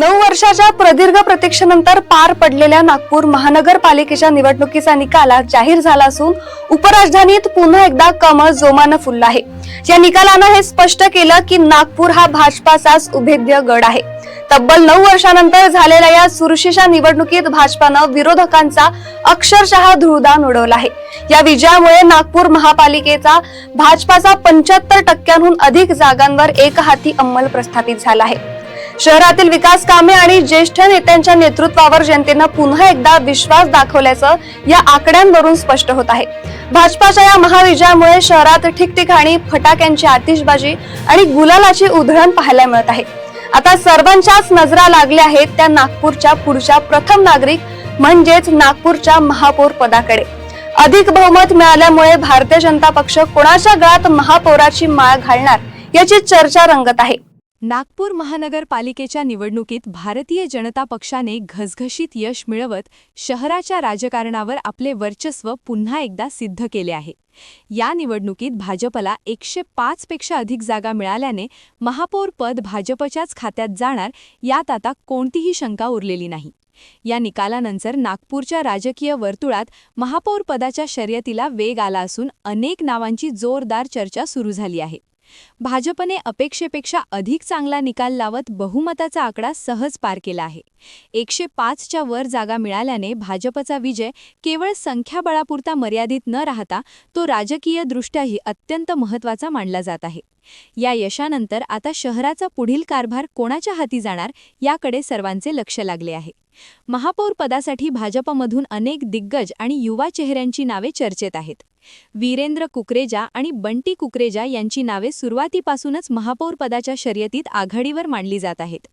9 वर्षाच्या प्रदीर्घ प्रतीक्षेनंतर पार पडलेल्या नागपूर महानगरपालिकेच्या निवडणुकीचा निकाल जाहीर झाला असून उपराजधानीत पुन्हा एकदा कमळ जोमानं फुललं आहे। या निकालानं हे स्पष्ट केलं की नागपूर हा भाजपाचाच उभेद्य गड आहे। तब्बल 9 वर्षांनंतर झालेल्या या चुरशीच्या निवडणुकीत भाजपानं विरोधकांचा अक्षरशः धुळदाण उडवला आहे। या विजयामुळे नागपूर महापालिकेचा भाजपाचा 75% अधिक जागांवर एकहाती अंमल प्रस्थापित झाला आहे। शहरातील विकास कामे आणि ज्येष्ठ नेत्यांच्या नेतृत्वावर जनतेनं पुन्हा एकदा विश्वास दाखवल्याचं या आकड्यांवरून स्पष्ट होत आहे। भाजपाच्या या महाविजयामुळे शहरात ठिकठिकाणी फटाक्यांची आतिषबाजी आणि गुलालाची उधळण पाहायला मिळत आहे। आता सर्वांच्याच नजरा लागल्या आहेत त्या नागपूरच्या पुढच्या प्रथम नागरिक म्हणजेच नागपूरच्या महापौर पदाकडे। अधिक बहुमत मिळाल्यामुळे भारतीय जनता पक्ष कोणाच्या गळ्यात महापौराची माळ घालणार याची चर्चा रंगत आहे। नागपूर महानगरपालिकेच्या निवडणुकीत भारतीय जनता पक्षाने घसघशीत यश मिळवत शहराच्या राजकारणावर आपले वर्चस्व पुन्हा एकदा सिद्ध केले आहे। या निवडणुकीत भाजपला 105 पेक्षा अधिक जागा मिळाल्याने महापौर पद भाजपच्याच खात्यात जाणार यात आता कोणतीही शंका उरलेली नाही। या निकालानंतर नागपूरच्या राजकीय वर्तुळात महापौर पदाच्या शर्यतीला वेग आला असून अनेक नावांची जोरदार चर्चा सुरू झाली आहे। भाजपने अपेक्षेपेक्षा अधिक चांगला निकाल लावत बहुमताचा आकडा सहज पार केला आहे। 105च्या वर जागा मिळाल्याने भाजपचा विजय केवळ संख्याबळापुरता मर्यादित न राहता तो राजकीयदृष्ट्याही अत्यंत महत्त्वाचा मानला जात आहे। या यशानंतर आता शहराचा पुढील कारभार कोणाच्या हाती जाणार याकडे सर्वांचे लक्ष लागले आहे। महापौर पदासाठी भाजपमधून अनेक दिग्गज आणि युवा चेहऱ्यांची नावे चर्चेत आहेत। वीरेंद्र कुकरेजा आणि बंटी कुकरेजा यांची नावे सुरुवातीपासूनच महापौर पदाच्या शर्यतीत आघाडीवर मांडली जात आहेत।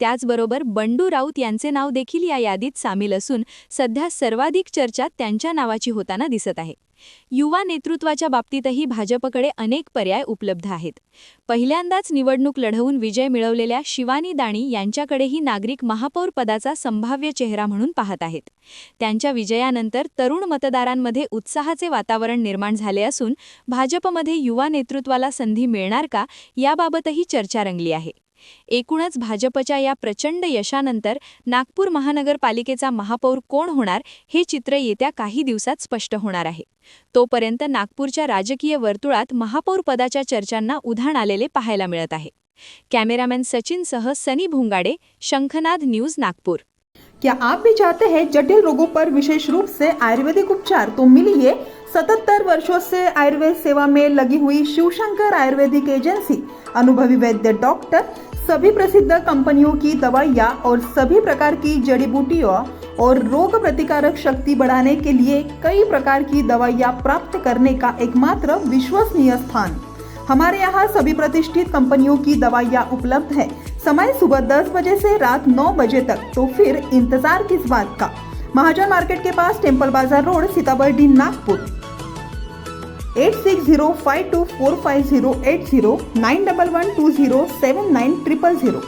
त्याचबरोबर बंडू राऊत यांचे नाव देखील या यादीत सामील असून सध्या सर्वाधिक चर्चा त्यांच्या नावाची होताना दिसत आहे। युवा नेतृत्वाच्या बाबतीतही भाजपकडे अनेक पर्याय उपलब्ध आहेत। पहिल्यांदाच निवडणूक लढवून विजय मिळवलेल्या शिवानी दाणी यांच्याकडेही नागरिक महापौर पदाचा संभाव्य चेहरा म्हणून पाहत आहेत। त्यांच्या विजयानंतर तरुण मतदारांमध्ये उत्साहाचे वातावरण निर्माण झाले असून भाजपमध्ये युवा नेतृत्वाला संधी मिळणार का याबाबतही चर्चा रंगली आहे। एकूणच भाजपच्या या प्रचंड यशानंतर नागपूर महानगरपालिकेचा महापौर कोण होणार हे चित्र येत्या काही दिवसात स्पष्ट होणार आहे। तोपर्यंत नागपूरच्या राजकीय वर्तुळात महापौर पदाच्या चर्चांना उधाण आलेले पाहायला मिळत आहे। कॅमेरामॅन सचिनसह सनी भुंगाडे, शंखनाद न्यूज, नागपूर। क्या आप भी चाहते हैं जटिल रोगों पर विशेष रूप से आयुर्वेदिक उपचार? तो मिलिए 77 वर्षों से आयुर्वेद सेवा में लगी हुई शिवशंकर आयुर्वेदिक एजेंसी। अनुभवी वैद्य डॉक्टर, सभी प्रसिद्ध कंपनियों की दवाइयाँ और सभी प्रकार की जड़ी बूटियों और रोग प्रतिकारक शक्ति बढ़ाने के लिए कई प्रकार की दवाइयाँ प्राप्त करने का एकमात्र विश्वसनीय स्थान। हमारे यहाँ सभी प्रतिष्ठित कंपनियों की दवाइयाँ उपलब्ध है। समय सुबह 10 बजे से रात 9 बजे तक, तो फिर इंतजार किस बात का। महाजन मार्केट के पास, टेम्पल बाजार रोड, सीताबर्डी, नागपुर। 8605245080 9112079000।